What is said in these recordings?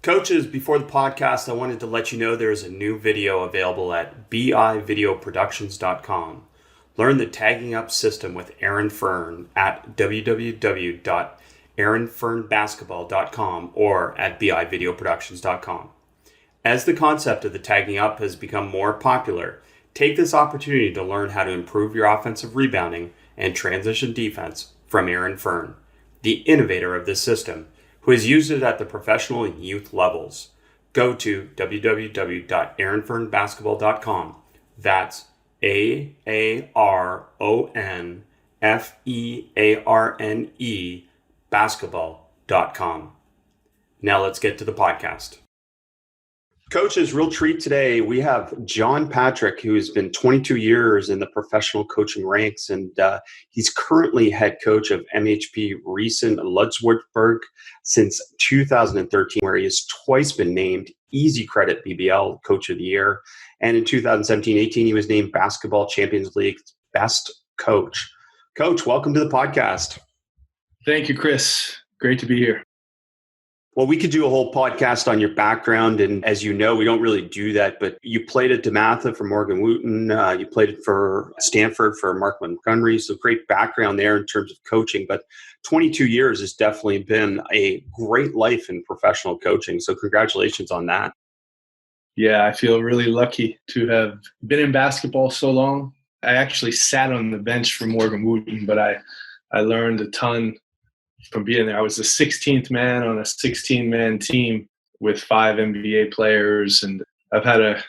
Coaches, before the podcast, I wanted to let you know there is a new video available at bivideoproductions.com. Learn the tagging up system with Aaron Fern at www.aaronfernbasketball.com or at bivideoproductions.com. As the concept of the tagging up has become more popular, take this opportunity to learn how to improve your offensive rebounding and transition defense from Aaron Fern, the innovator of this system, who has used it at the professional and youth levels. Go to www.aaronfernbasketball.com. That's AARONFEARNE basketball.com. Now let's get to the podcast. Coaches, real treat today. We have John Patrick, who has been 22 years in the professional coaching ranks, and he's currently head coach of MHP Riesen Ludwigsburg since 2013, where he has twice been named Easy Credit BBL Coach of the Year. And in 2017-18, he was named Basketball Champions League Best Coach. Coach, welcome to the podcast. Thank you, Chris. Great to be here. Well, we could do a whole podcast on your background. And as you know, we don't really do that, but you played at DeMatha for Morgan Wooten. You played it for Stanford for Mark Montgomery. So great background there in terms of coaching. But 22 years has definitely been a great life in professional coaching. So congratulations on that. Yeah, I feel really lucky to have been in basketball so long. I actually sat on the bench for Morgan Wooten, but I learned a ton from being there. I was the 16th man on a 16-man team with 5 NBA players, and I've had a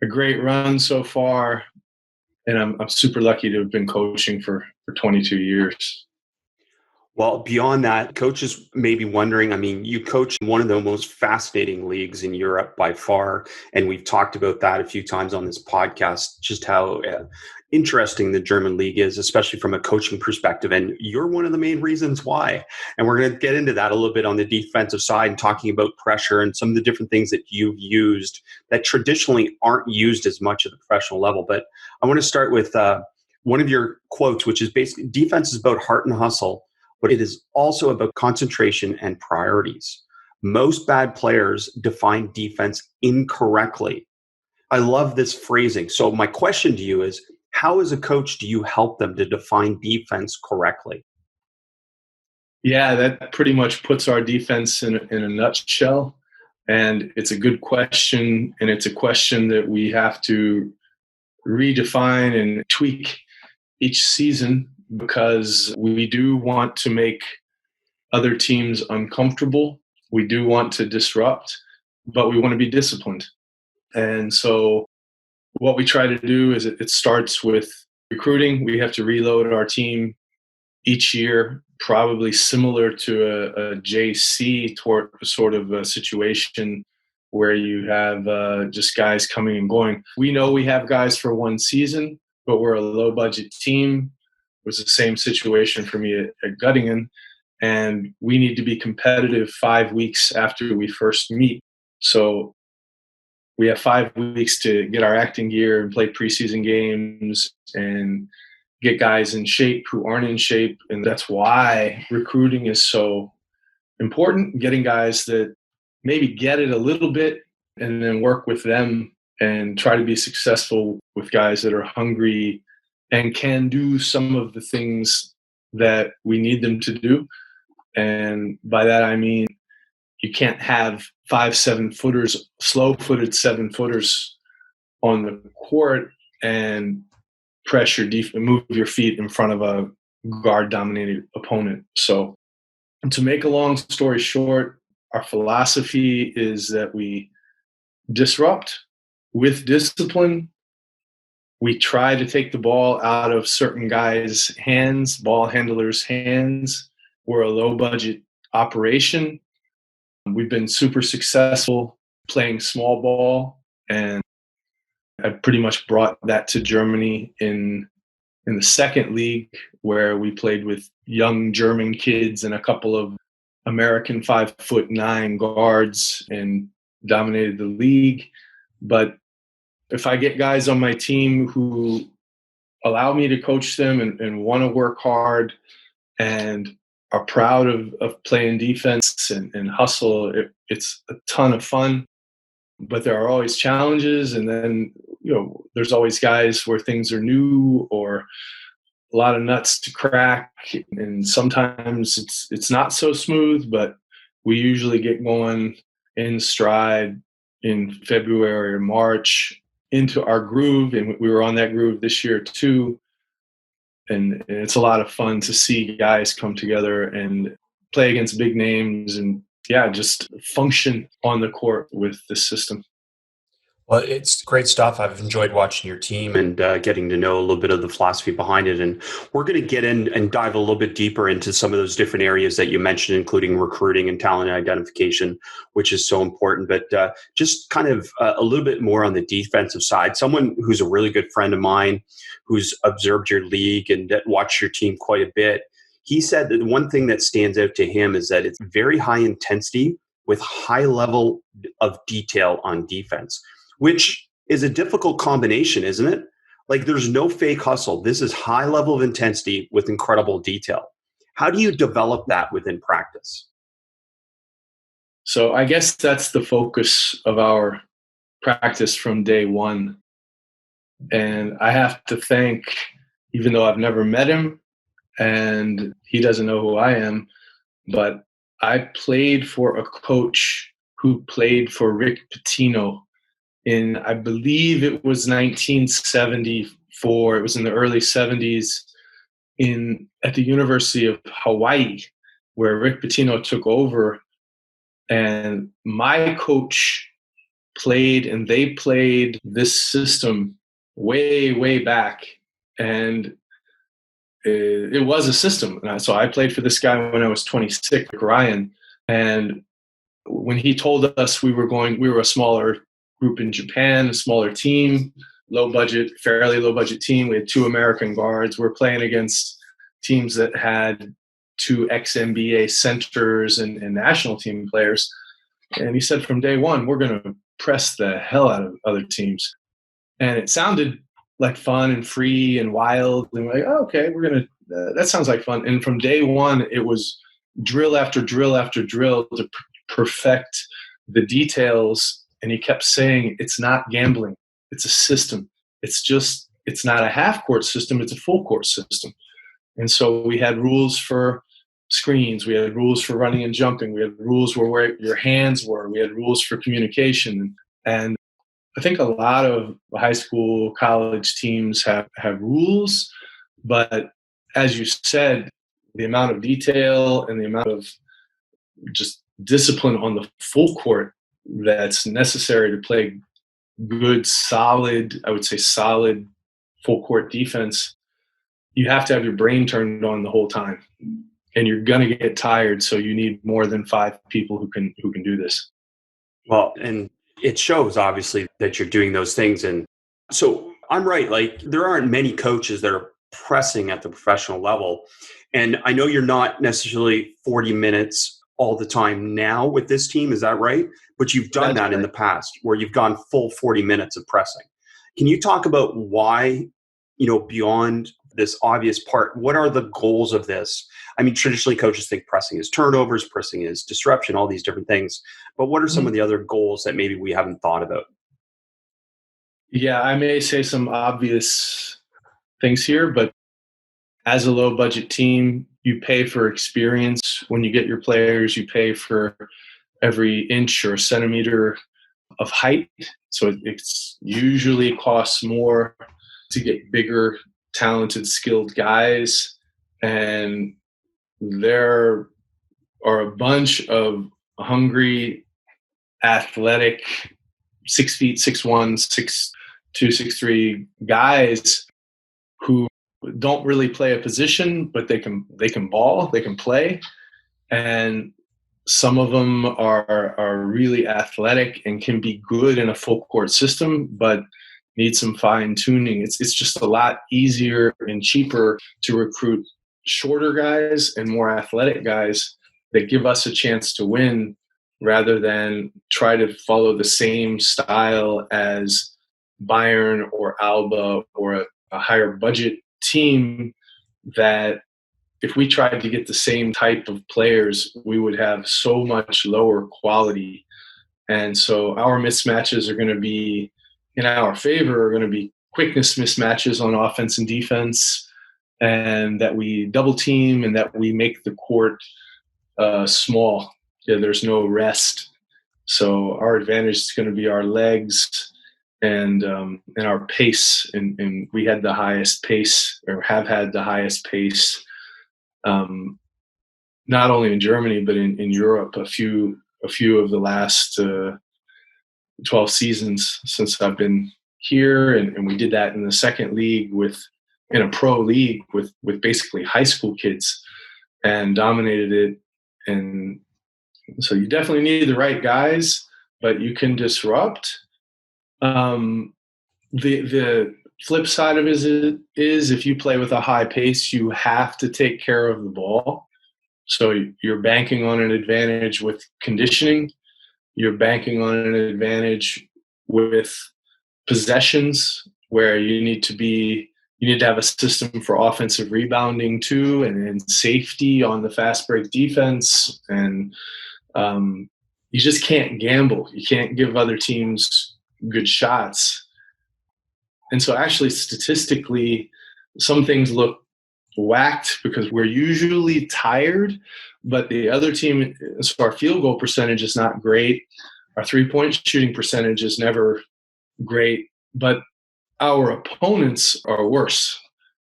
great run so far, and I'm super lucky to have been coaching for 22 years. Well, beyond that, coaches may be wondering, I mean, you coach in one of the most fascinating leagues in Europe by far, and we've talked about that a few times on this podcast, just how interesting the German league is, especially from a coaching perspective. And you're one of the main reasons why. And we're going to get into that a little bit on the defensive side and talking about pressure and some of the different things that you've used that traditionally aren't used as much at the professional level. But I want to start with one of your quotes, which is basically defense is about heart and hustle, but it is also about concentration and priorities. Most bad players define defense incorrectly. I love this phrasing. So my question to you is, how as a coach do you help them to define defense correctly? Yeah, that pretty much puts our defense in a nutshell. And it's a good question. And it's a question that we have to redefine and tweak each season, because we do want to make other teams uncomfortable. We do want to disrupt, but we want to be disciplined. And so what we try to do is it starts with recruiting. We have to reload our team each year, probably similar to a JC sort of a situation where you have just guys coming and going. We know we have guys for one season, but we're a low-budget team. It was the same situation for me at Göttingen, and we need to be competitive 5 weeks after we first meet. So we have 5 weeks to get our acting gear and play preseason games and get guys in shape who aren't in shape. And that's why recruiting is so important, getting guys that maybe get it a little bit and then work with them and try to be successful with guys that are hungry and can do some of the things that we need them to do. And by that, I mean, you can't have 5 7-footers, slow-footed 7-footers on the court and move your feet in front of a guard-dominated opponent. So to make a long story short, our philosophy is that we disrupt with discipline. We try to take the ball out of certain guys' hands, ball handlers' hands. We're a low-budget operation. We've been super successful playing small ball, and I pretty much brought that to Germany in the second league, where we played with young German kids and a couple of American 5'9" guards and dominated the league. But if I get guys on my team who allow me to coach them and want to work hard and are proud of playing defense and hustle, it's a ton of fun, but there are always challenges. And then, there's always guys where things are new or a lot of nuts to crack. And sometimes it's not so smooth, but we usually get going in stride in February or March into our groove. And we were on that groove this year too. And it's a lot of fun to see guys come together and play against big names and just function on the court with the system. Well, it's great stuff. I've enjoyed watching your team and getting to know a little bit of the philosophy behind it. And we're going to get in and dive a little bit deeper into some of those different areas that you mentioned, including recruiting and talent identification, which is so important. But just kind of a little bit more on the defensive side, someone who's a really good friend of mine, who's observed your league and watched your team quite a bit, he said that one thing that stands out to him is that it's very high intensity with high level of detail on defense, which is a difficult combination, isn't it? Like, there's no fake hustle. This is high level of intensity with incredible detail. How do you develop that within practice? So I guess that's the focus of our practice from day one. And I have to thank, even though I've never met him and he doesn't know who I am, but I played for a coach who played for Rick Pitino in, I believe it was 1974. It was in the early 70s at the University of Hawaii, where Rick Pitino took over. And my coach played, and they played this system way, way back. And it was a system. So I played for this guy when I was 26, Ryan. And when he told us we were a smaller group in Japan, a smaller team, fairly low budget team. We had 2 American guards. We're playing against teams that had 2 ex-NBA centers and national team players. And he said from day one, we're going to press the hell out of other teams. And it sounded like fun and free and wild. And we're like, oh, okay, that sounds like fun. And from day one, it was drill after drill after drill to perfect the details. And he kept saying, it's not gambling. It's a system. It's not a half-court system. It's a full-court system. And so we had rules for screens. We had rules for running and jumping. We had rules where your hands were. We had rules for communication. And I think a lot of high school, college teams have rules. But as you said, the amount of detail and the amount of just discipline on the full court that's necessary to play good, solid full court defense, you have to have your brain turned on the whole time. And you're going to get tired, so you need more than 5 people who can do this. Well, and it shows, obviously, that you're doing those things. And so I'm right. Like, there aren't many coaches that are pressing at the professional level. And I know you're not necessarily 40 minutes all the time now with this team. Is that right? But you've done that in the past where you've gone full 40 minutes of pressing. Can you talk about why, beyond this obvious part, what are the goals of this? I mean, traditionally coaches think pressing is turnovers, pressing is disruption, all these different things. But what are some of the other goals that maybe we haven't thought about? Yeah, I may say some obvious things here, but as a low budget team, you pay for experience. When you get your players, you pay for every inch or centimeter of height. So it's usually costs more to get bigger, talented, skilled guys. And there are a bunch of hungry, athletic, 6 feet, 6'1", 6'2", 6'3" guys who don't really play a position, but they can ball, they can play. And some of them are really athletic and can be good in a full court system, but need some fine tuning. It's just a lot easier and cheaper to recruit shorter guys and more athletic guys that give us a chance to win, rather than try to follow the same style as Bayern or Alba or a higher budget team that if we tried to get the same type of players, we would have so much lower quality. And so our mismatches are going to be in our favor, are going to be quickness mismatches on offense and defense, and that we double team and that we make the court small. Yeah, there's no rest. So our advantage is going to be our legs and our pace. And we had the highest pace, or have had the highest pace, not only in Germany but in Europe. A few of the last 12 seasons since I've been here, and we did that in the second league in a pro league with basically high school kids, and dominated it. And so you definitely need the right guys, but you can disrupt. The flip side of it is if you play with a high pace, you have to take care of the ball. So you're banking on an advantage with conditioning. You're banking on an advantage with possessions, where you need to have a system for offensive rebounding too, and safety on the fast break defense. And you just can't gamble. You can't give other teams good shots. And so actually statistically, some things look whacked because we're usually tired, but the other team, so our field goal percentage is not great. Our 3-point shooting percentage is never great, but our opponents are worse.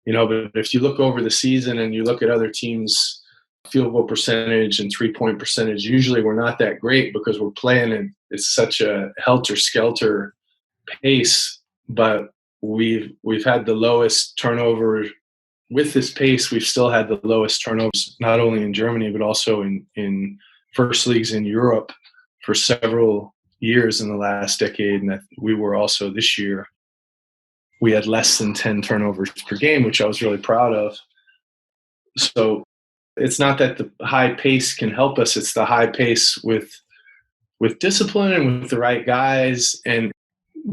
But if you look over the season and you look at other teams' field goal percentage and 3-point percentage, usually we're not that great because we're playing it's such a helter-skelter pace. But we've had the lowest turnover. With this pace, we've still had the lowest turnovers, not only in Germany, but also in first leagues in Europe for several years in the last decade. And we were also this year, we had less than 10 turnovers per game, which I was really proud of. So it's not that the high pace can help us. It's the high pace with discipline and with the right guys and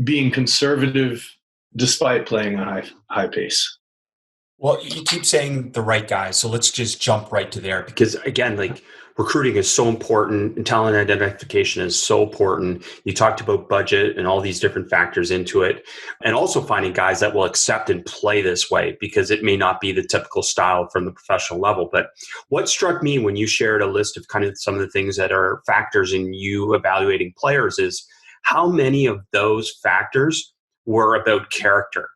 being conservative despite playing a high pace. Well, you keep saying the right guys, so let's just jump right to there, because again, recruiting is so important and talent identification is so important. You talked about budget and all these different factors into it, and also finding guys that will accept and play this way, because it may not be the typical style from the professional level. But what struck me when you shared a list of kind of some of the things that are factors in you evaluating players is how many of those factors were about character,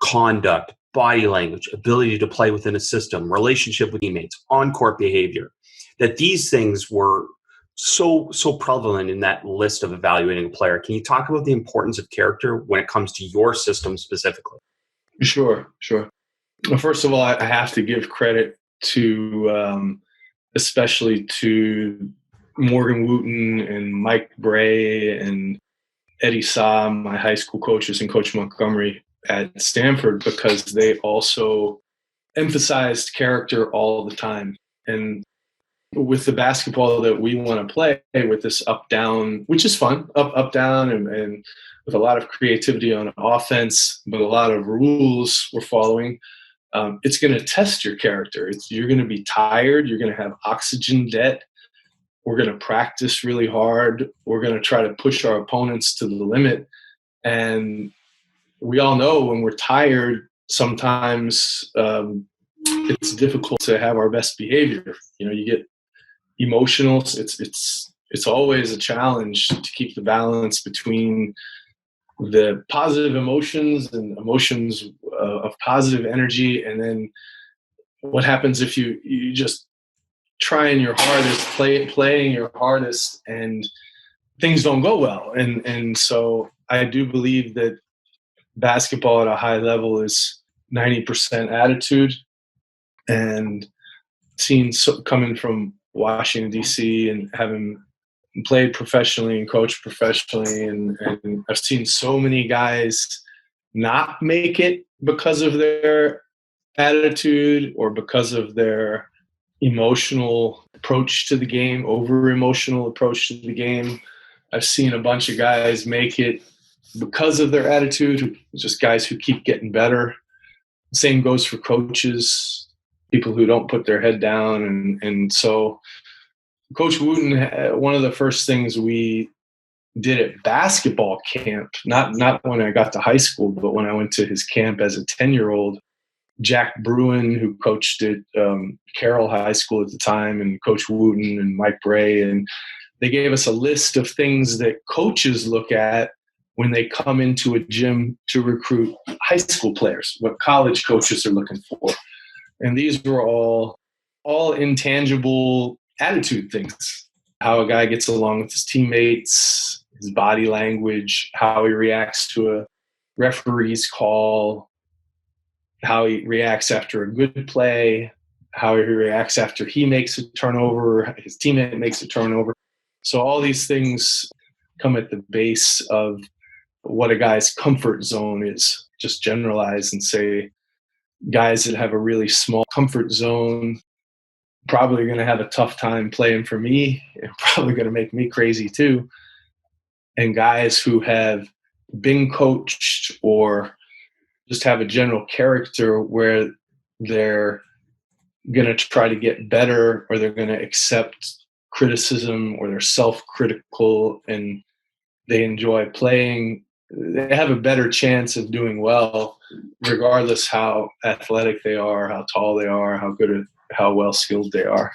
conduct, body language, ability to play within a system, relationship with teammates, on-court behavior, that these things were so prevalent in that list of evaluating a player. Can you talk about the importance of character when it comes to your system specifically? Sure. Well, first of all, I have to give credit to, especially to Morgan Wooten and Mike Bray and Eddie Sa, my high school coaches, and Coach Montgomery at Stanford, because they also emphasized character all the time. And with the basketball that we want to play, with this up-down, which is fun, up-down, and with a lot of creativity on offense, but a lot of rules we're following, it's going to test your character. You're going to be tired. You're going to have oxygen debt. We're going to practice really hard. We're going to try to push our opponents to the limit. And we all know when we're tired, sometimes it's difficult to have our best behavior. You get emotional. It's always a challenge to keep the balance between the positive emotions and emotions of positive energy, and then what happens if you just trying your hardest, playing your hardest, and things don't go well. And so I do believe that basketball at a high level is 90% attitude. And coming from Washington, D.C., and having played professionally and coached professionally, and I've seen so many guys not make it because of their attitude or because of their emotional approach to the game, over-emotional approach to the game. I've seen a bunch of guys make it because of their attitude, just guys who keep getting better. Same goes for coaches. people who don't put their head down. And so Coach Wooten, one of the first things we did at basketball camp, not when I got to high school, but when I went to his camp as a 10-year-old, Jack Bruin, who coached at Carroll High School at the time, and Coach Wooten and Mike Bray, and they gave us a list of things that coaches look at when they come into a gym to recruit high school players, what college coaches are looking for. And these were all intangible attitude things, how a guy gets along with his teammates, his body language, how he reacts to a referee's call, how he reacts after a good play, how he reacts after he makes a turnover, his teammate makes a turnover. So all these things come at the base of what a guy's comfort zone is. Just generalize and say guys that have a really small comfort zone probably going to have a tough time playing for me, and probably going to make me crazy too. And guys who have been coached or just have a general character where they're going to try to get better, or they're going to accept criticism, or they're self-critical and they enjoy playing, they have a better chance of doing well, regardless how athletic they are, how tall they are, how well skilled they are.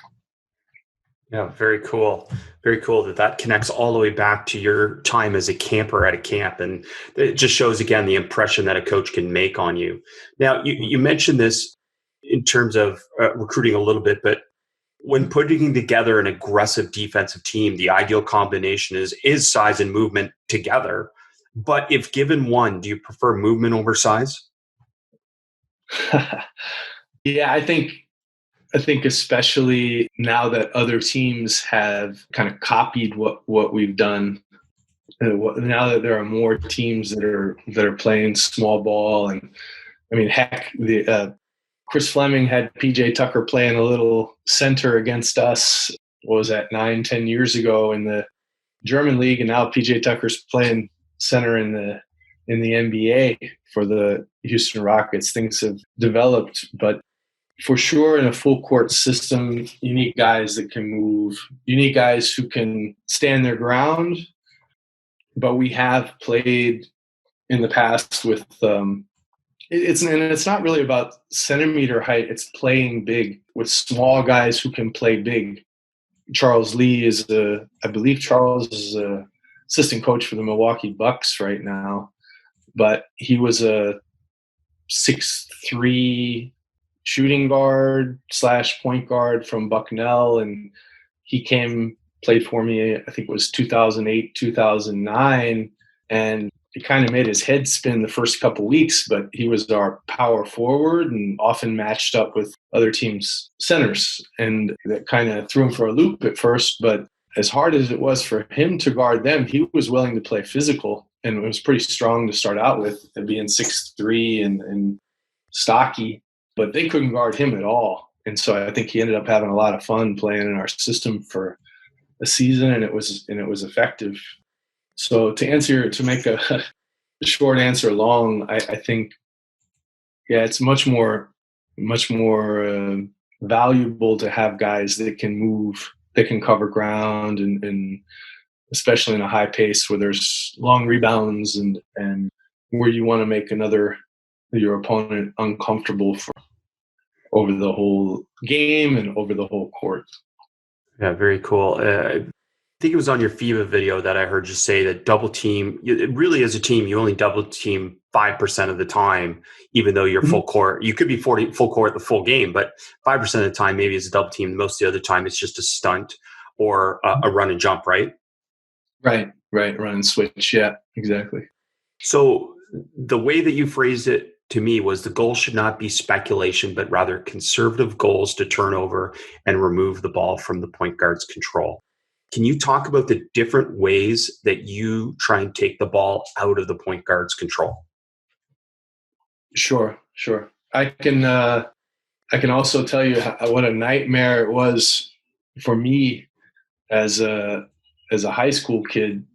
Yeah, very cool. Very cool that connects all the way back to your time as a camper at a camp. And it just shows, again, the impression that a coach can make on you. Now, you mentioned this in terms of recruiting a little bit, but when putting together an aggressive defensive team, the ideal combination is size and movement together. But if given one, do you prefer movement over size? Yeah, I think especially now that other teams have kind of copied what we've done, now that there are more teams that are playing small ball, and I mean, heck, Chris Fleming had PJ Tucker playing a little center against us. What was that, 9-10 years ago in the German league, and now PJ Tucker's playing center in the NBA for the Houston Rockets. Things have developed, but for sure, in a full court system, you need guys that can move. You need guys who can stand their ground. But we have played in the past with it's not really about centimeter height. It's playing big with small guys who can play big. Charles Lee I believe Charles is a assistant coach for the Milwaukee Bucks right now, but he was a 6'3" shooting guard / point guard from Bucknell, and he played for me, I think it was 2008, 2009, and it kind of made his head spin the first couple weeks, but he was our power forward and often matched up with other teams' centers, and that kind of threw him for a loop at first. But as hard as it was for him to guard them, he was willing to play physical, and it was pretty strong to start out with, being 6'3" and stocky, but they couldn't guard him at all. And so I think he ended up having a lot of fun playing in our system for a season, and it was effective. So to make a short answer long, I think, yeah, it's much more valuable to have guys that can move, that can cover ground, and especially in a high pace where there's long rebounds and where you want to make your opponent uncomfortable for over the whole game and over the whole court. Yeah, very cool. I think it was on your FIBA video that I heard you say that double team, really as a team, you only double team 5% of the time, even though you're full court. You could be full court the full game, but 5% of the time maybe it's a double team. Most of the other time it's just a stunt or a run and jump, right? Right. Run and switch. Yeah, exactly. So the way that you phrased it to me was the goal should not be speculation, but rather conservative goals to turn over and remove the ball from the point guard's control. Can you talk about the different ways that you try and take the ball out of the point guard's control? Sure. I can also tell you what a nightmare it was for me as a high school kid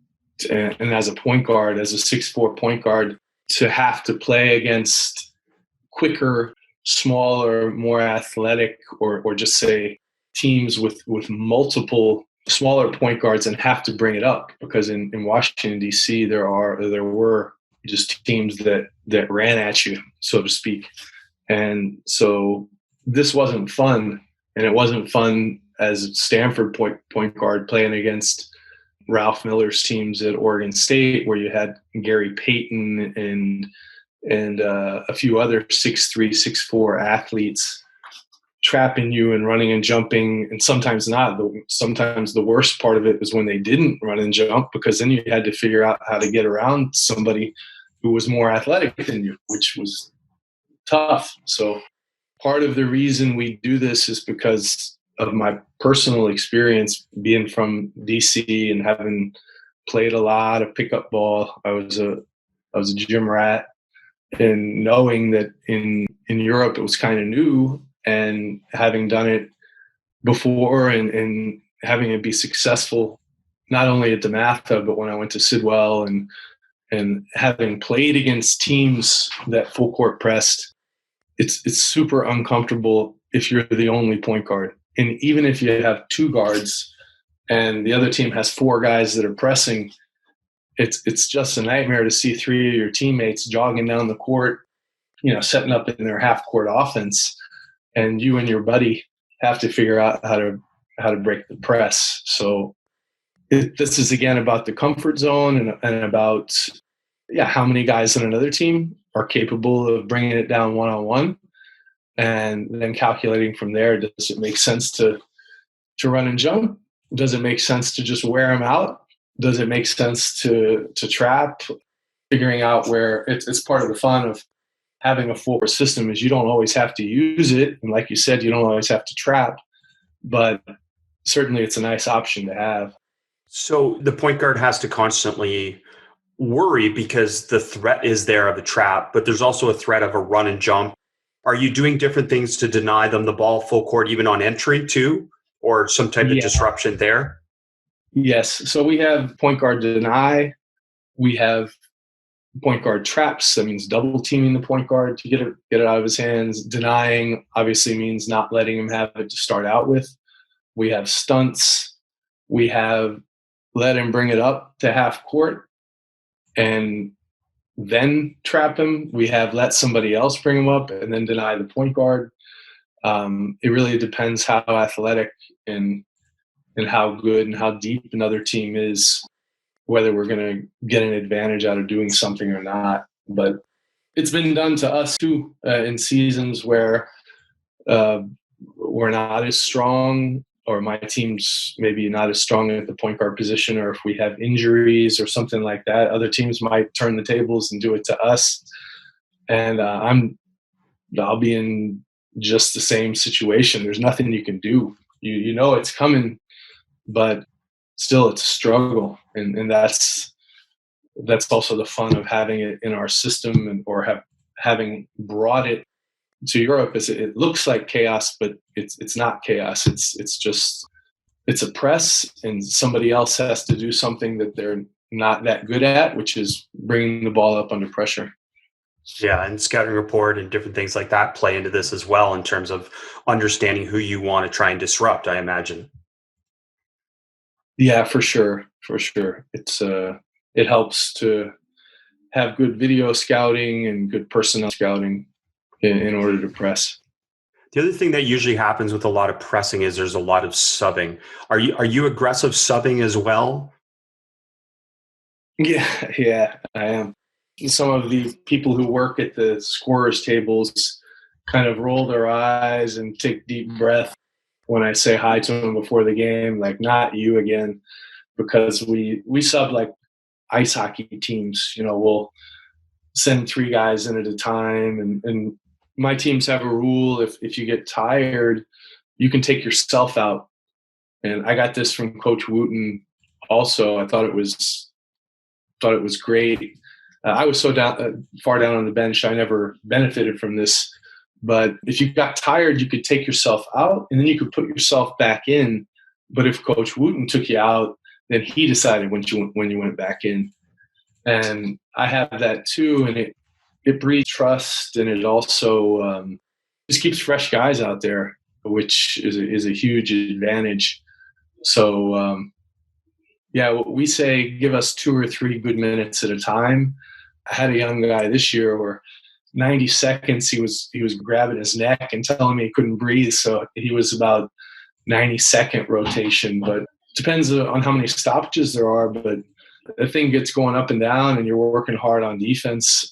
and as a point guard, as a 6'4" point guard, to have to play against quicker, smaller, more athletic, or just say teams with multiple smaller point guards and have to bring it up, because in Washington, D.C., there were just teams that ran at you, so to speak. And so this wasn't fun, and it wasn't fun as Stanford point guard playing against Ralph Miller's teams at Oregon State, where you had Gary Payton and a few other 6'3", 6'4" athletes trapping you and running and jumping, and sometimes not. Sometimes the worst part of it was when they didn't run and jump, because then you had to figure out how to get around somebody who was more athletic than you, which was tough. So part of the reason we do this is because of my personal experience being from DC and having played a lot of pickup ball. I was a gym rat, and knowing that in Europe it was kind of new, and having done it before and having it be successful, not only at DeMatha, but when I went to Sidwell, and having played against teams that full court pressed, it's super uncomfortable if you're the only point guard. And even if you have two guards and the other team has four guys that are pressing, it's just a nightmare to see three of your teammates jogging down the court, setting up in their half court offense, and you and your buddy have to figure out how to break the press. So this is again about the comfort zone and about how many guys on another team are capable of bringing it down one-on-one, and then calculating from there, does it make sense to run and jump? Does it make sense to just wear them out? Does it make sense to trap? Figuring out where it's part of the fun of having a full system is you don't always have to use it. And like you said, you don't always have to trap, but certainly it's a nice option to have. So the point guard has to constantly worry because the threat is there of a trap, but there's also a threat of a run and jump. Are you doing different things to deny them the ball full court, even on entry too, or some type of disruption there? Yes. So we have point guard deny. We have point guard traps. That means double teaming the point guard to get it out of his hands. Denying obviously means not letting him have it to start out with. We have stunts. We have let him bring it up to half court and then trap him. We have let somebody else bring him up and then deny the point guard. It really depends how athletic and how good and how deep another team is, whether we're going to get an advantage out of doing something or not. But it's been done to us too in seasons where we're not as strong, or my team's maybe not as strong at the point guard position, or if we have injuries or something like that, other teams might turn the tables and do it to us. And I'll be in just the same situation. There's nothing you can do. You know it's coming, but still it's a struggle. And that's also the fun of having it in our system or having brought it to Europe. Is it looks like chaos, but it's not chaos. It's a press, and somebody else has to do something that they're not that good at, which is bringing the ball up under pressure. Yeah, and scouting report and different things like that play into this as well in terms of understanding who you want to try and disrupt, I imagine. Yeah, for sure. It helps to have good video scouting and good personnel scouting in order to press. The other thing that usually happens with a lot of pressing is there's a lot of subbing. Are you aggressive subbing as well? Yeah, I am. Some of the people who work at the scorers tables kind of roll their eyes and take deep breath when I say hi to them before the game, like, not you again, because we sub like ice hockey teams. We'll send 3 guys in at a time, and my teams have a rule: if you get tired, you can take yourself out. And I got this from Coach Wooten also. I thought it was great. I was so far down on the bench, I never benefited from this. But if you got tired, you could take yourself out, and then you could put yourself back in. But if Coach Wooten took you out, then he decided when you went back in. And I have that too, and it breeds trust, and it also just keeps fresh guys out there, which is a huge advantage. So, we say give us 2 or 3 good minutes at a time. I had a young guy this year where 90 seconds he was grabbing his neck and telling me he couldn't breathe. So he was about 90-second rotation, but depends on how many stoppages there are. But the thing gets going up and down, and you're working hard on defense.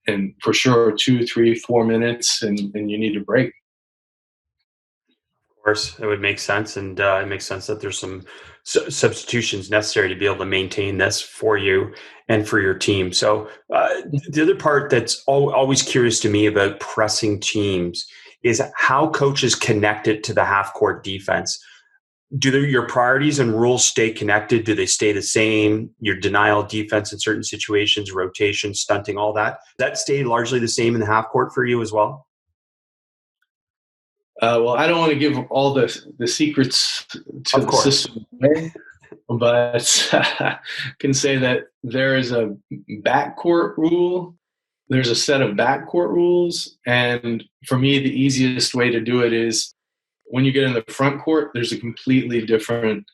And for sure, 2, 3, 4 minutes, and you need a break. Of course, it would make sense, and it makes sense that there's some substitutions necessary to be able to maintain this for you and for your team. So the other part that's always curious to me about pressing teams is how coaches connect it to the half-court defense. Do your priorities and rules stay connected? Do they stay the same? Your denial defense in certain situations, rotation, stunting, all that stay largely the same in the half-court for you as well? Well, I don't want to give all the secrets to the system away, but I can say that there is a backcourt rule. There's a set of backcourt rules. And for me, the easiest way to do it is when you get in the front court, there's a completely different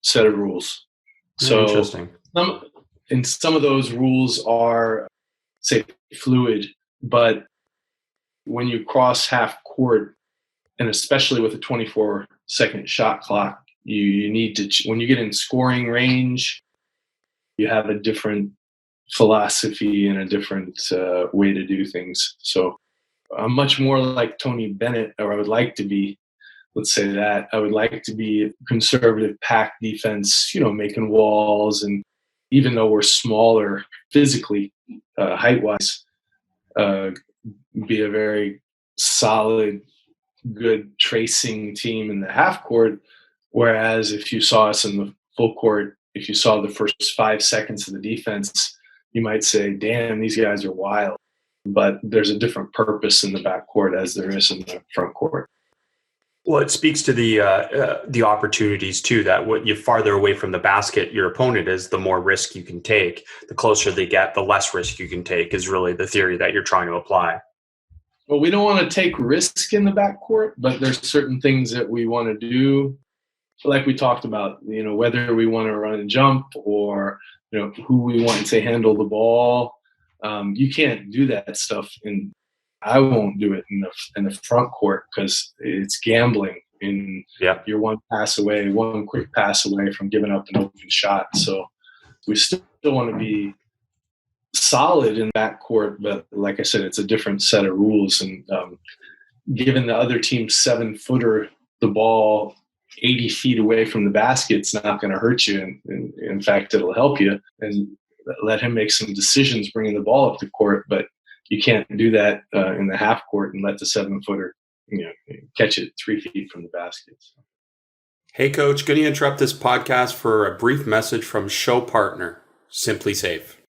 set of rules. So interesting. Some of those rules are, say, fluid, but when you cross half court, and especially with a 24-second shot clock, you need to, when you get in scoring range, you have a different philosophy and a different way to do things. So I'm much more like Tony Bennett, or I would like to be. Let's say that I would like to be conservative pack defense, making walls. And even though we're smaller physically, height-wise, be a very solid, good tracing team in the half court. Whereas if you saw us in the full court, if you saw the first 5 seconds of the defense, you might say, damn, these guys are wild. But there's a different purpose in the back court as there is in the front court. Well, it speaks to the opportunities too, that what you farther away from the basket your opponent is, the more risk you can take. The closer they get, the less risk you can take is really the theory that you're trying to apply. Well, we don't want to take risk in the backcourt, but there's certain things that we want to do. Like we talked about, whether we want to run and jump, or, who we want to handle the ball. You can't do that stuff, and I won't do it in the front court because it's gambling. And you're one quick pass away from giving up an open shot. So we still want to be solid in that court, but like I said, it's a different set of rules. And given the other team's 7-footer, the ball 80 feet away from the basket, it's not going to hurt you. And in fact, it'll help you. And let him make some decisions bringing the ball up the court. But you can't do that in the half court and let the 7-footer catch it 3 feet from the basket. Hey, Coach, going to interrupt this podcast for a brief message from show partner, Simply Safe.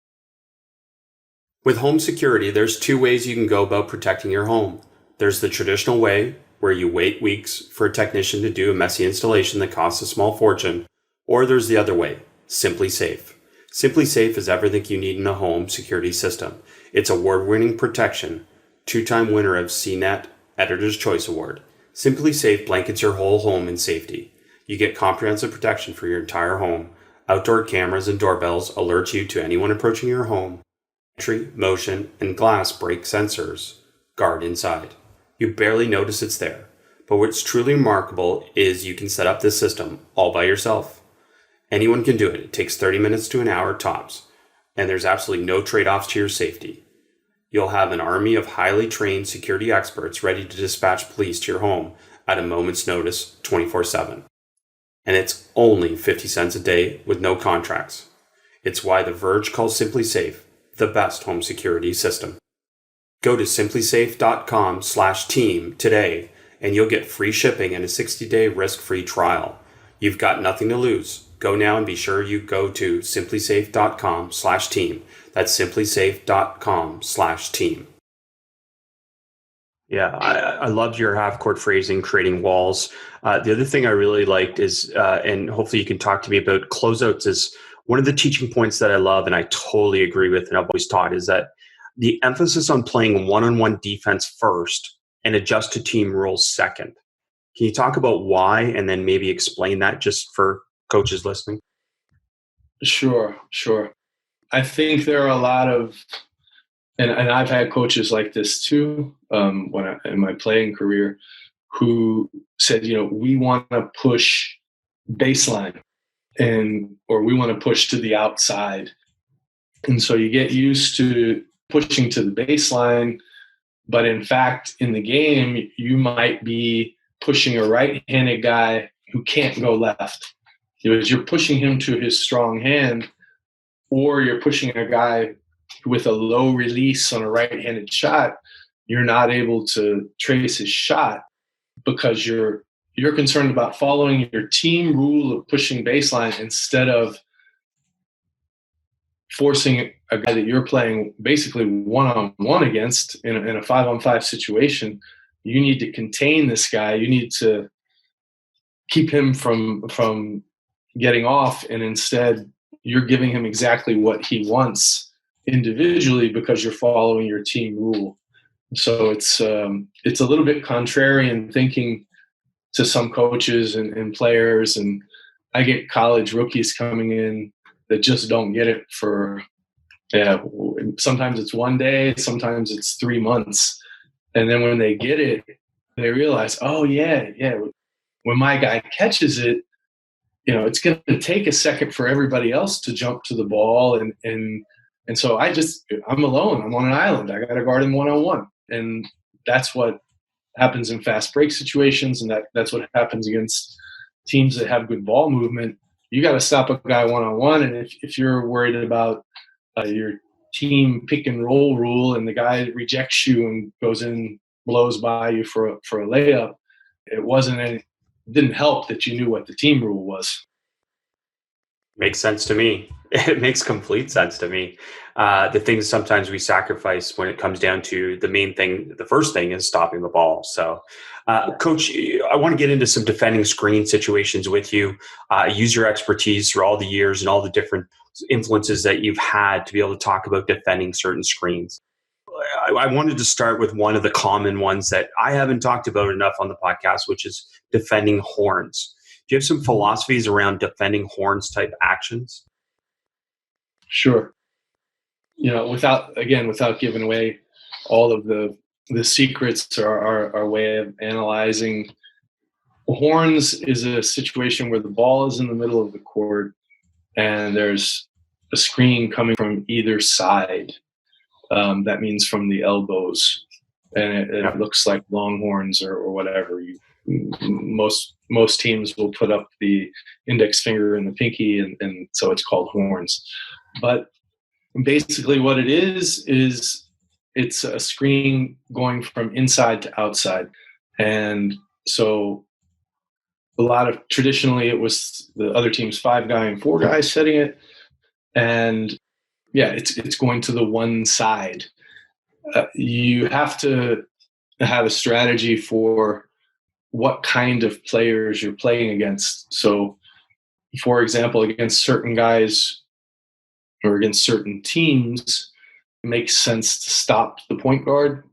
With home security, there's 2 ways you can go about protecting your home. There's the traditional way, where you wait weeks for a technician to do a messy installation that costs a small fortune, or there's the other way, Simply Safe. Simply Safe is everything you need in a home security system. It's award-winning protection, 2-time winner of CNET Editor's Choice Award. Simply Safe blankets your whole home in safety. You get comprehensive protection for your entire home. Outdoor cameras and doorbells alert you to anyone approaching your home. Entry, motion, and glass break sensors guard inside. You barely notice it's there. But what's truly remarkable is you can set up this system all by yourself. Anyone can do it. It takes 30 minutes to an hour tops. And there's absolutely no trade-offs to your safety. You'll have an army of highly trained security experts ready to dispatch police to your home at a moment's notice 24/7. And it's only 50 cents a day with no contracts. It's why The Verge calls Simply Safe the best home security system. Go to simplysafe.com/team today and you'll get free shipping and a 60-day risk-free trial. You've got nothing to lose. Go now and be sure you go to simplysafe.com/team. That's simplysafe.com/team. Yeah, I loved your half-court phrasing, creating walls. The other thing I really liked is, and hopefully you can talk to me about closeouts, is one of the teaching points that I love, and I totally agree with, and I've always taught, is that the emphasis on playing one-on-one defense first and adjust to team rules second. Can you talk about why and then maybe explain that just for coaches listening? Sure. I think there are a lot of, and I've had coaches like this too, in my playing career, who said, we want to push baseline or we want to push to the outside. And so you get used to pushing to the baseline, but in fact, in the game, you might be pushing a right-handed guy who can't go left. You're pushing him to his strong hand, or you're pushing a guy with a low release on a right-handed shot. You're not able to trace his shot because you're concerned about following your team rule of pushing baseline instead of forcing a guy that you're playing basically one-on-one against in a 5-on-5 situation. You need to contain this guy. You need to keep him from getting off, and instead you're giving him exactly what he wants individually because you're following your team rule. So it's a little bit contrarian thinking to some coaches and players, and I get college rookies coming in that just don't get it sometimes it's one day, sometimes it's 3 months. And then when they get it, they realize, oh yeah, when my guy catches it, it's going to take a second for everybody else to jump to the ball. And so I'm alone. I'm on an island. I got to guard him one-on-one. And that's what happens in fast break situations. And that's what happens against teams that have good ball movement. You got to stop a guy one-on-one. And if you're worried about your team pick and roll rule and the guy rejects you and goes in, blows by you for a layup, it didn't help that you knew what the team rule was. Makes sense to me. It makes complete sense to me. The things sometimes we sacrifice when it comes down to the first thing is stopping the ball. So, Coach, I want to get into some defending screen situations with you. Use your expertise through all the years and all the different influences that you've had to be able to talk about defending certain screens. I wanted to start with one of the common ones that I haven't talked about enough on the podcast, which is defending horns. Do you have some philosophies around defending horns type actions? Sure. Without giving away all of the secrets or our way of analyzing, horns is a situation where the ball is in the middle of the court and there's a screen coming from either side. That means from the elbows, and it looks like longhorns or whatever. Most teams will put up the index finger and the pinky, and so it's called horns. But basically what it is it's a screen going from inside to outside. And so traditionally it was the other team's 5-guy and 4-guy setting it. And it's going to the one side. You have to have a strategy for what kind of players you're playing against. So, for example, against certain guys or against certain teams, it makes sense to stop the point guard,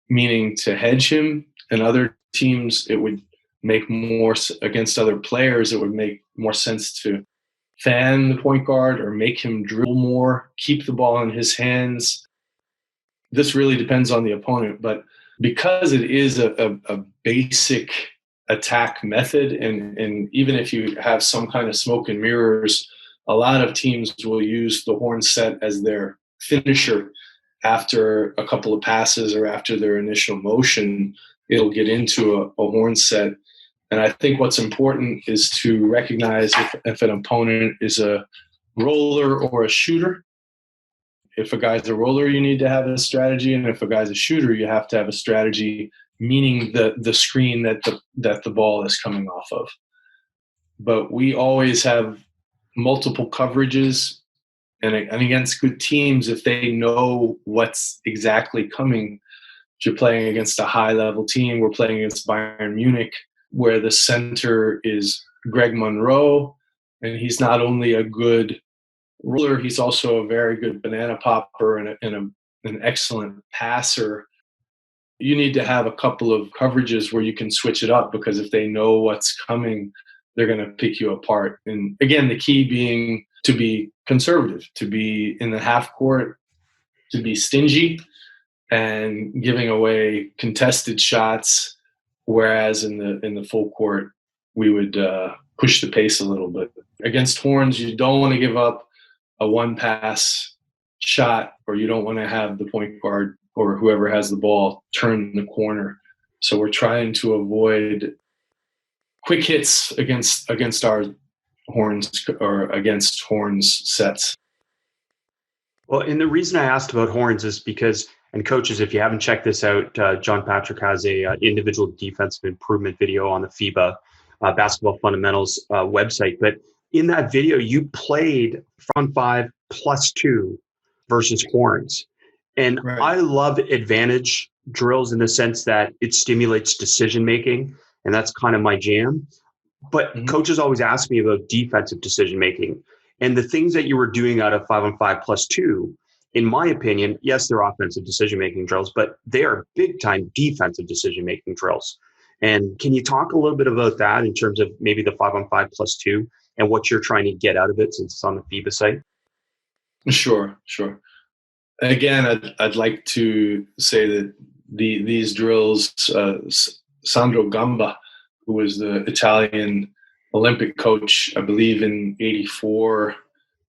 meaning to hedge him. And other teams, it would make more against other players. It would make more sense to fan the point guard or make him dribble more, keep the ball in his hands. This really depends on the opponent, but because it is a basic attack method, and even if you have some kind of smoke and mirrors, a lot of teams will use the horn set as their finisher. After a couple of passes or after their initial motion, it'll get into a horn set. And I think what's important is to recognize if an opponent is a roller or a shooter. If a guy's a roller, you need to have a strategy. And if a guy's a shooter, you have to have a strategy, meaning the screen that the ball is coming off of. But we always have multiple coverages. And against good teams, if they know what's exactly coming, if you're playing against a high-level team, we're playing against Bayern Munich, where the center is Greg Monroe, and he's not only a good roller, he's also a very good banana popper and an excellent passer. you need to have a couple of coverages where you can switch it up, because if they know what's coming, they're going to pick you apart. And again, the key being to be conservative, to be in the half court, to be stingy and giving away contested shots, whereas in the full court, we would push the pace a little bit. Against Horns, you don't want to give up a one-pass shot, or you don't want to have the point guard or whoever has the ball turn the corner. So we're trying to avoid quick hits against our Horns or against Horns sets. Well, and the reason I asked about Horns is because, and coaches, if you haven't checked this out, John Patrick has a individual defensive improvement video on the FIBA Basketball Fundamentals website. But in that video, you played front 5 +2 versus Horns. And Right. I love advantage drills in the sense that it stimulates decision-making, and that's kind of my jam. But coaches always ask me about defensive decision-making. And the things that you were doing out of 5-on-5 +2, in my opinion, yes, they're offensive decision-making drills, but they are big-time defensive decision-making drills. And can you talk a little bit about that in terms of maybe the 5-on-5 +2 and what you're trying to get out of it since it's on the FIBA site? Sure. Again, I'd like to say that these drills, Sandro Gamba, who was the Italian Olympic coach, I believe in 84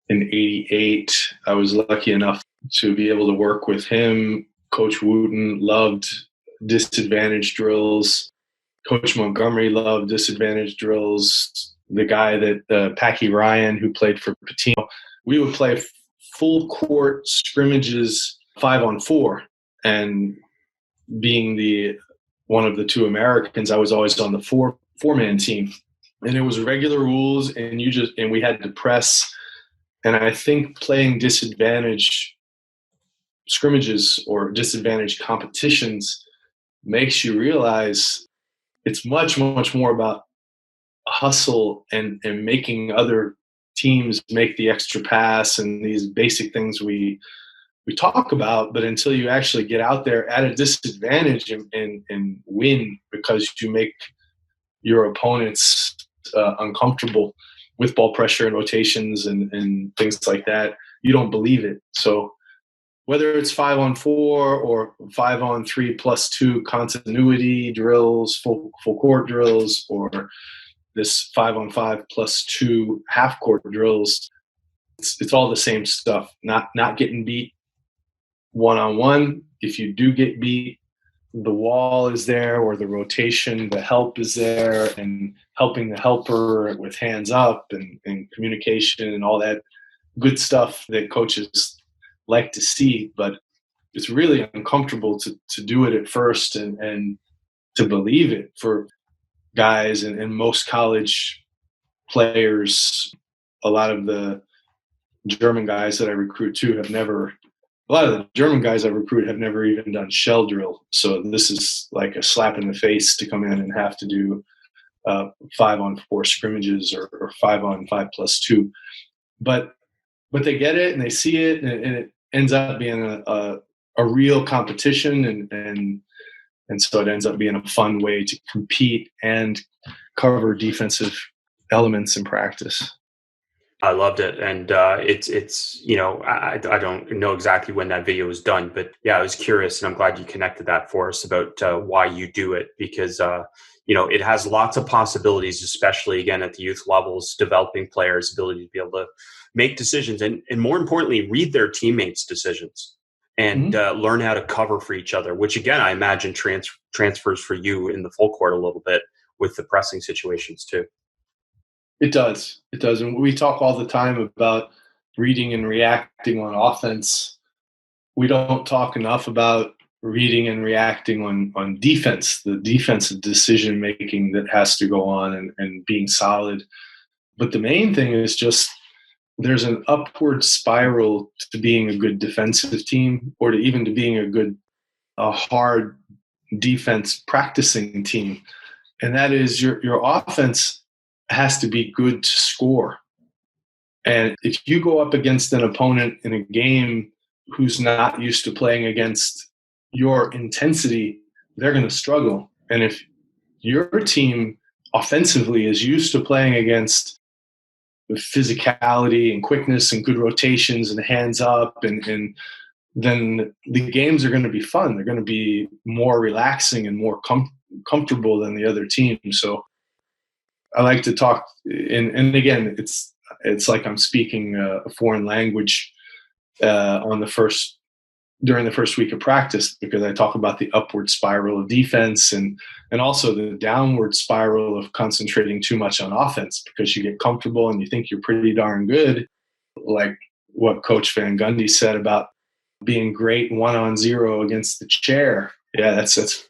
and 88, I was lucky enough to be able to work with him. Coach Wooten loved disadvantage drills. Coach Montgomery loved disadvantage drills. The guy that Packy Ryan, who played for Patino, we would play full court scrimmages 5-on-4. And being one of the two Americans, I was always on the four-man team. And it was regular rules, and we had to press. And I think playing disadvantage scrimmages or disadvantage competitions makes you realize it's much, much more about hustle and making other teams make the extra pass and these basic things we talk about. But until you actually get out there at a disadvantage and win because you make your opponents uncomfortable with ball pressure and rotations and things like that, you don't believe it. So whether it's 5-on-4 or 5-on-3 +2 continuity drills, full court drills, or this 5-on-5 +2 half court drills, it's all the same stuff. Not getting beat one-on-one. If you do get beat, the wall is there, or the rotation, the help is there, and helping the helper with hands up and communication and all that good stuff that coaches like to see. But it's really uncomfortable to do it at first and to believe it for guys and most college players. A lot of the German guys that I recruit too a lot of the German guys I recruit have never even done shell drill. So this is like a slap in the face to come in and have to do 5-on-4 scrimmages or 5-on-5 +2. But they get it and they see it, and it ends up being a real competition, and so it ends up being a fun way to compete and cover defensive elements in practice. I loved it. And it's I don't know exactly when that video was done, but yeah, I was curious, and I'm glad you connected that for us about why you do it, because it has lots of possibilities, especially again at the youth levels, developing players' ability to be able to make decisions and more importantly, read their teammates' decisions and learn how to cover for each other, which again, I imagine transfers for you in the full court a little bit with the pressing situations too. It does. And we talk all the time about reading and reacting on offense. We don't talk enough about reading and reacting on defense, the defensive decision-making that has to go on and being solid. But the main thing is just there's an upward spiral to being a good defensive team, or to being a hard defense practicing team. And that is your offense has to be good to score. And if you go up against an opponent in a game who's not used to playing against your intensity, they're going to struggle. And if your team offensively is used to playing against physicality and quickness and good rotations and hands up, and then the games are going to be fun. They're going to be more relaxing and more comfortable than the other team. So I like to talk, and again, it's like I'm speaking a foreign language during the first week of practice, because I talk about the upward spiral of defense and also the downward spiral of concentrating too much on offense, because you get comfortable and you think you're pretty darn good, like what Coach Van Gundy said about being great 1-on-0 against the chair. Yeah, that's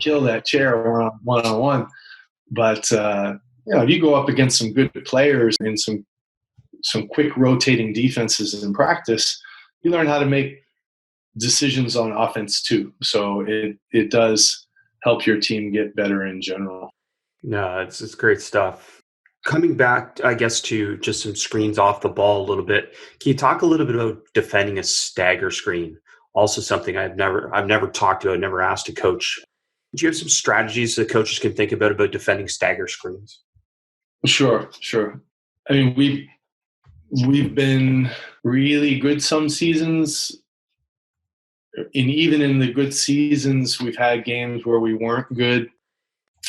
kill that chair one-on-one. But if you go up against some good players and some quick rotating defenses in practice, you learn how to make decisions on offense too. So it does help your team get better in general. No, it's great stuff. Coming back, I guess, to just some screens off the ball a little bit, can you talk a little bit about defending a stagger screen? Also something I've never talked about, never asked a coach. Do you have some strategies that coaches can think about defending stagger screens? Sure. I mean, we've been really good some seasons. And even in the good seasons, we've had games where we weren't good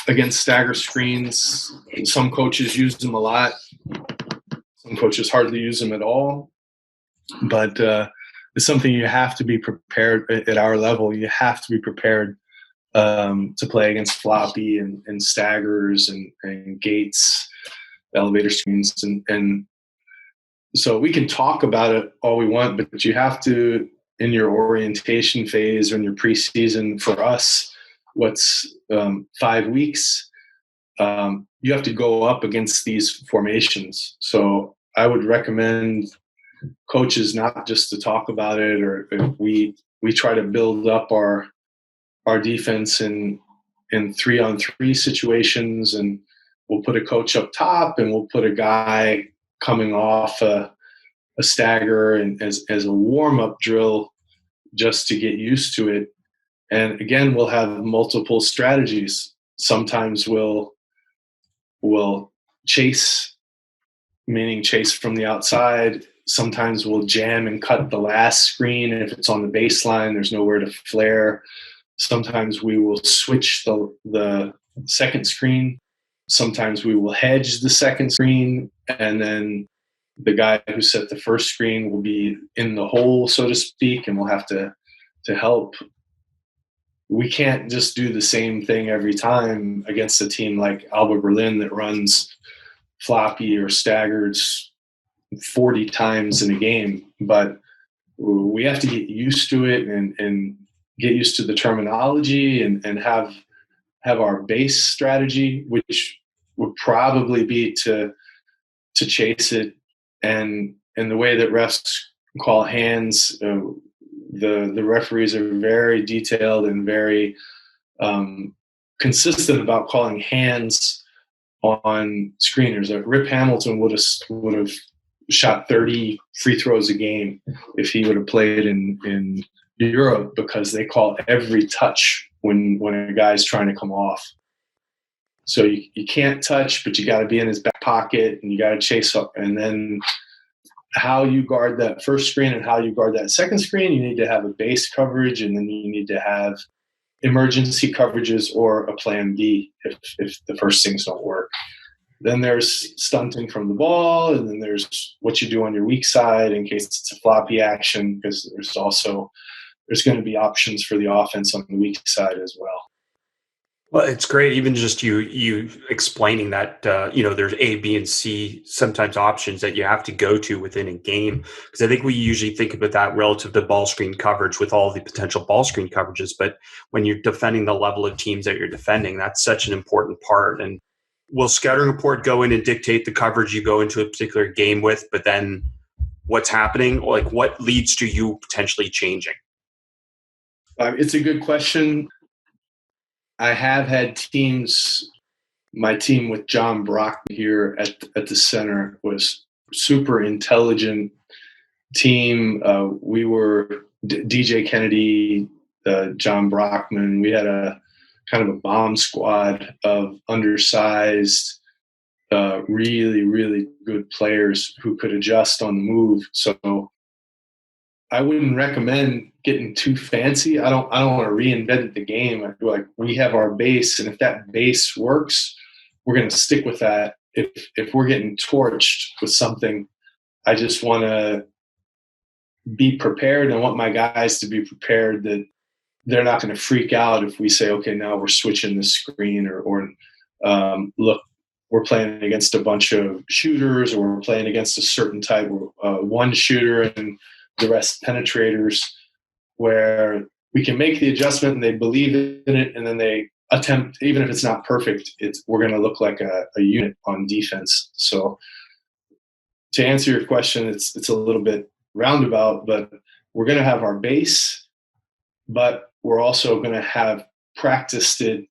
against stagger screens. Some coaches use them a lot. Some coaches hardly use them at all. But it's something you have to be prepared at our level. You have to be prepared to play against floppy and staggers and gates, elevator screens. And so we can talk about it all we want, but you have to, in your orientation phase or in your preseason, for us, what's 5 weeks, you have to go up against these formations. So I would recommend coaches not just to talk about it, or we try to build up our defense in 3-on-3 situations, and we'll put a coach up top and we'll put a guy coming off a stagger and as a warm-up drill just to get used to it. And again, we'll have multiple strategies. Sometimes we'll chase, meaning chase from the outside. Sometimes we'll jam and cut the last screen. If it's on the baseline, there's nowhere to flare. Sometimes we will switch the second screen. Sometimes we will hedge the second screen, and then the guy who set the first screen will be in the hole, so to speak, and we'll have to help. We can't just do the same thing every time against a team like Alba Berlin that runs floppy or staggered 40 times in a game. But we have to get used to it and get used to the terminology and have our base strategy, which would probably be to chase it. And the way that refs call hands, the referees are very detailed and very consistent about calling hands on screeners. Like Rip Hamilton would have shot 30 free throws a game if he would have played in Europe, because they call every touch when a guy's trying to come off. So you can't touch, but you got to be in his back pocket and you got to chase up. And then how you guard that first screen and how you guard that second screen, you need to have a base coverage, and then you need to have emergency coverages or a plan B if the first things don't work. Then there's stunting from the ball, and then there's what you do on your weak side in case it's a floppy action, because there's going to be options for the offense on the weak side as well. Well, it's great. Even just you explaining that, there's A, B, and C sometimes options that you have to go to within a game. Because I think we usually think about that relative to ball screen coverage with all the potential ball screen coverages. But when you're defending the level of teams that you're defending, that's such an important part. And will scouting report go in and dictate the coverage you go into a particular game with? But then what's happening? Like, what leads to you potentially changing? It's a good question. I have had teams. My team with John Brock here at the center was super intelligent team. We were DJ Kennedy, John Brockman. We had a kind of a bomb squad of undersized, really, really good players who could adjust on the move. So I wouldn't recommend getting too fancy. I don't want to reinvent the game. I feel like we have our base, and if that base works, we're going to stick with that. If we're getting torched with something, I just want to be prepared. I want my guys to be prepared that they're not going to freak out if we say, okay, now we're switching the screen, or look, we're playing against a bunch of shooters, or we're playing against a certain type of one shooter and the rest penetrators, where we can make the adjustment and they believe in it, and then they attempt, even if it's not perfect, we're going to look like a unit on defense. So to answer your question, it's a little bit roundabout, but we're going to have our base, but we're also going to have practiced it.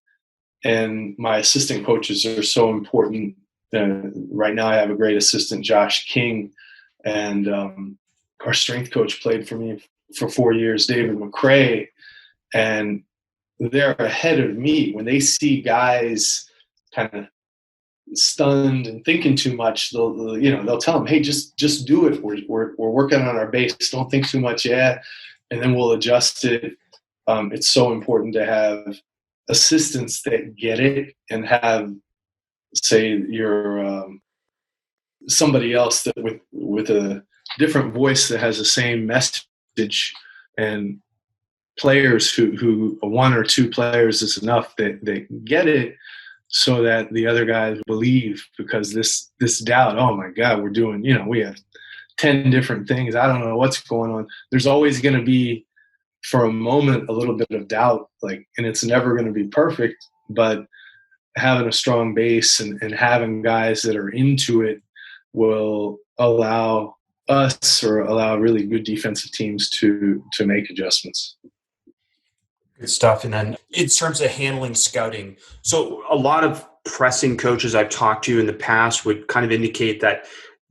And my assistant coaches are so important. Right now I have a great assistant, Josh King, and our strength coach played for me for 4 years, David McCrae, and they're ahead of me. When they see guys kind of stunned and thinking too much, they'll tell them, hey, just do it. We're working on our base. Don't think too much. Yeah. And then we'll adjust it. It's so important to have assistants that get it, and have, say, your somebody else that with a different voice that has the same message, and players who one or two players is enough that they get it, so that the other guys believe. Because this doubt, oh my God, we're doing, we have 10 different things, I don't know what's going on. There's always going to be, for a moment, a little bit of doubt, and it's never going to be perfect, but having a strong base and having guys that are into it will allow us, or allow really good defensive teams to make adjustments. Good stuff. And then in terms of handling scouting, so a lot of pressing coaches I've talked to in the past would kind of indicate that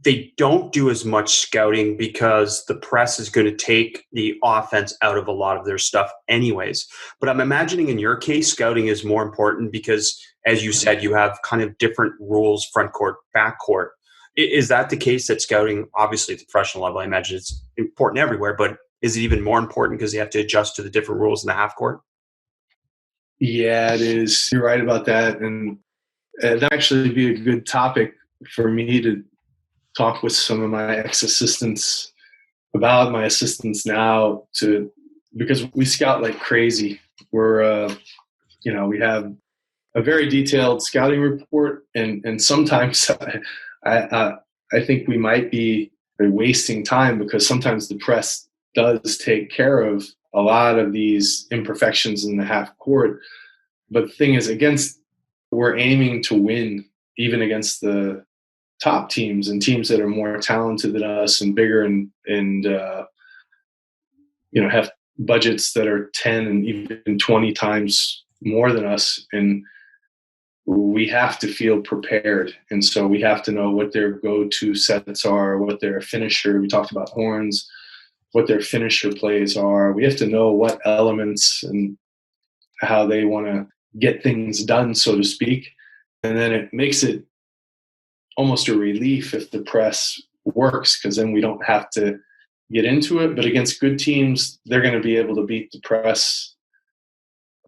they don't do as much scouting because the press is going to take the offense out of a lot of their stuff anyways. But I'm imagining in your case, scouting is more important because, as you said, you have kind of different rules, front court, back court. Is that the case, that scouting, obviously at the professional level, I imagine it's important everywhere, but is it even more important because you have to adjust to the different rules in the half court? Yeah, it is. You're right about that. And it'd actually be a good topic for me to talk with some of my ex-assistants about, my assistants now, because we scout like crazy. We're, we have a very detailed scouting report, and sometimes I think we might be wasting time, because sometimes the press does take care of a lot of these imperfections in the half court. But the thing is, we're aiming to win, even against the top teams and teams that are more talented than us and bigger, and have budgets that are 10 and even 20 times more than us. And we have to feel prepared. And so we have to know what their go-to sets are, what their finisher, we talked about horns, what their finisher plays are. We have to know what elements and how they want to get things done, so to speak. And then it makes it almost a relief if the press works, because then we don't have to get into it. But against good teams, they're going to be able to beat the press.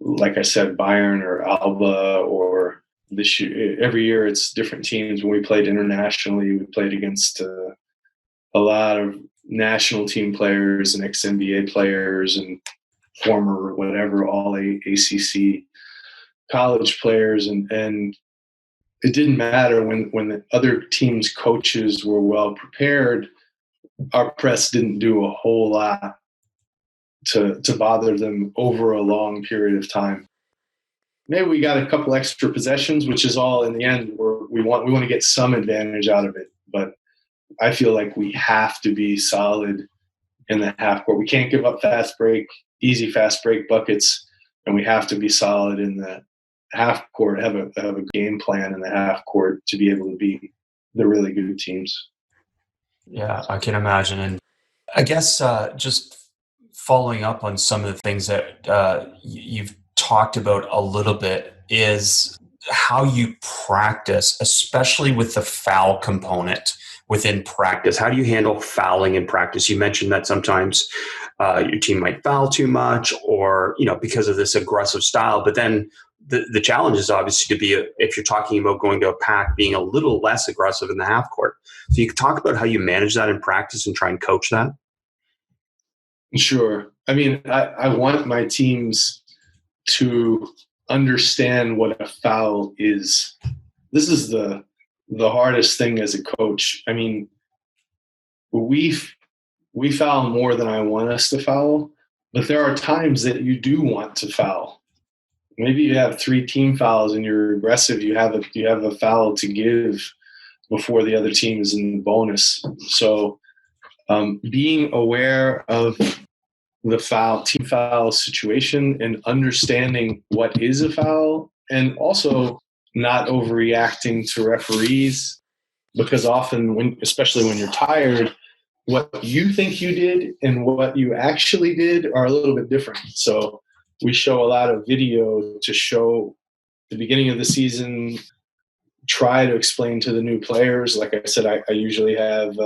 Like I said, Bayern or Alba, or this year, every year it's different teams. When we played internationally, we played against a lot of national team players and ex-NBA players and former whatever, all ACC college players, and it didn't matter when the other team's coaches were well prepared. Our press didn't do a whole lot to bother them over a long period of time. Maybe we got a couple extra possessions, which is all in the end we want to get some advantage out of it. But I feel like we have to be solid in the half court. We can't give up easy fast break buckets, and we have to be solid in the half court, have a game plan in the half court to be able to beat the really good teams. Yeah, I can imagine. And I guess just following up on some of the things that you've talked about a little bit is how you practice, especially with the foul component within practice. How do you handle fouling in practice? You mentioned that sometimes your team might foul too much or, because of this aggressive style, but then the challenge is obviously to be, if you're talking about going to a pack, being a little less aggressive in the half court. So you can talk about how you manage that in practice and try and coach that. Sure. I mean, I want my teams to understand what a foul is. This is the hardest thing as a coach. I mean, we foul more than I want us to foul, but there are times that you do want to foul. Maybe you have 3 team fouls and you're aggressive. You have a foul to give before the other team is in the bonus. So being aware of the team foul situation and understanding what is a foul, and also not overreacting to referees, because often, especially when you're tired, what you think you did and what you actually did are a little bit different. So we show a lot of video to show the beginning of the season, try to explain to the new players. Like I said, I usually have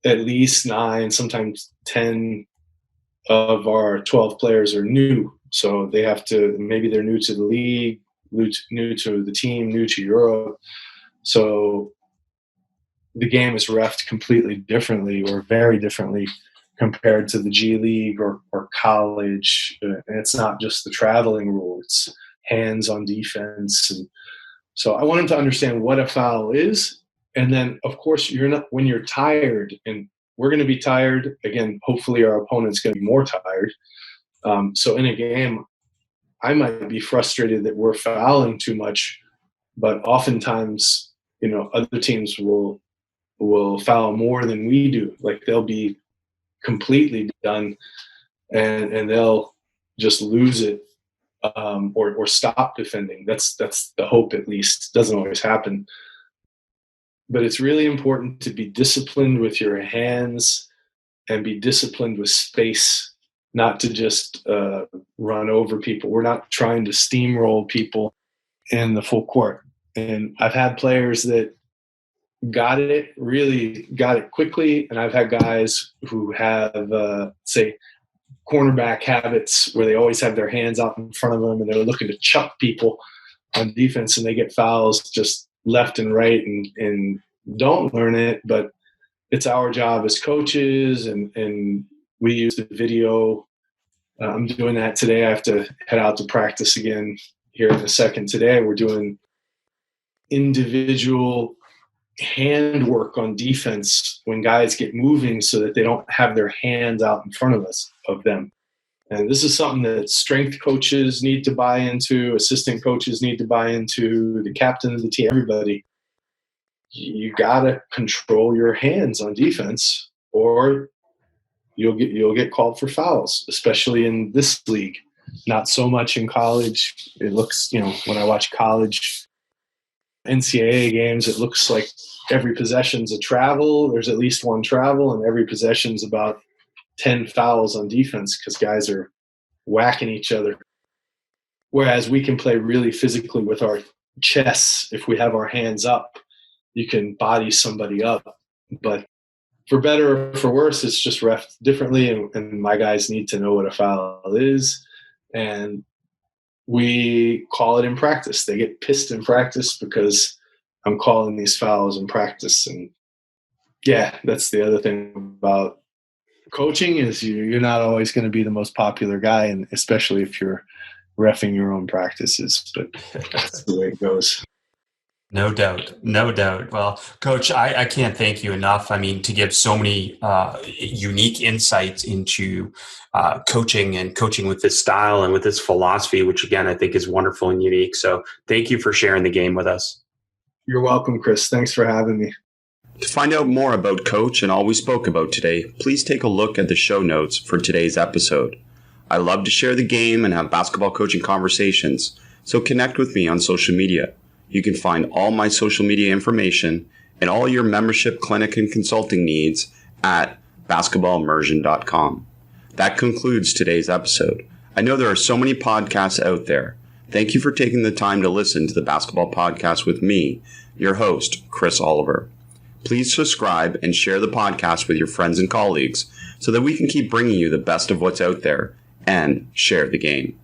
at least 9, sometimes 10 of our 12 players are new. So they have to, maybe they're new to the league, new to the team, new to Europe. So the game is reffed completely differently or very differently compared to the G League or college. And it's not just the traveling rule, it's hands on defense. And so I want them to understand what a foul is. And then, of course, when you're tired, and we're going to be tired, again, hopefully our opponent's going to be more tired. So in a game, I might be frustrated that we're fouling too much, but oftentimes, other teams will foul more than we do. Like they'll be completely done and they'll just lose it or stop defending. That's the hope, at least. Doesn't always happen. But it's really important to be disciplined with your hands and be disciplined with space, not to just run over people. We're not trying to steamroll people in the full court. And I've had players that really got it quickly. And I've had guys who have, say, cornerback habits where they always have their hands out in front of them and they're looking to chuck people on defense, and they get fouls just left and right and don't learn it. But it's our job as coaches, and we use the video. I'm doing that today. I have to head out to practice again here in a second. Today we're doing individual handwork on defense when guys get moving so that they don't have their hands out in front of them. And this is something that strength coaches need to buy into, assistant coaches need to buy into, the captain of the team, everybody. You got to control your hands on defense or you'll get called for fouls, especially in this league. Not so much in college. It looks, when I watch college NCAA games, it looks like every possession's a travel. There's at least one travel, and every possession's about 10 fouls on defense because guys are whacking each other. Whereas we can play really physically with our chests. If we have our hands up, you can body somebody up. But for better or for worse, it's just reffed differently, and my guys need to know what a foul is. And we call it in practice. They get pissed in practice because I'm calling these fouls in practice. And yeah, that's the other thing about coaching is you're not always going to be the most popular guy, and especially if you're reffing your own practices. But that's the way it goes. No doubt. Well, Coach, I can't thank you enough. I mean, to give so many unique insights into coaching and coaching with this style and with this philosophy, which again, I think is wonderful and unique. So thank you for sharing the game with us. You're welcome, Chris. Thanks for having me. To find out more about Coach and all we spoke about today, please take a look at the show notes for today's episode. I love to share the game and have basketball coaching conversations, so connect with me on social media. You can find all my social media information and all your membership, clinic, and consulting needs at basketballimmersion.com. That concludes today's episode. I know there are so many podcasts out there. Thank you for taking the time to listen to the Basketball Podcast with me, your host, Chris Oliver. Please subscribe and share the podcast with your friends and colleagues so that we can keep bringing you the best of what's out there and share the game.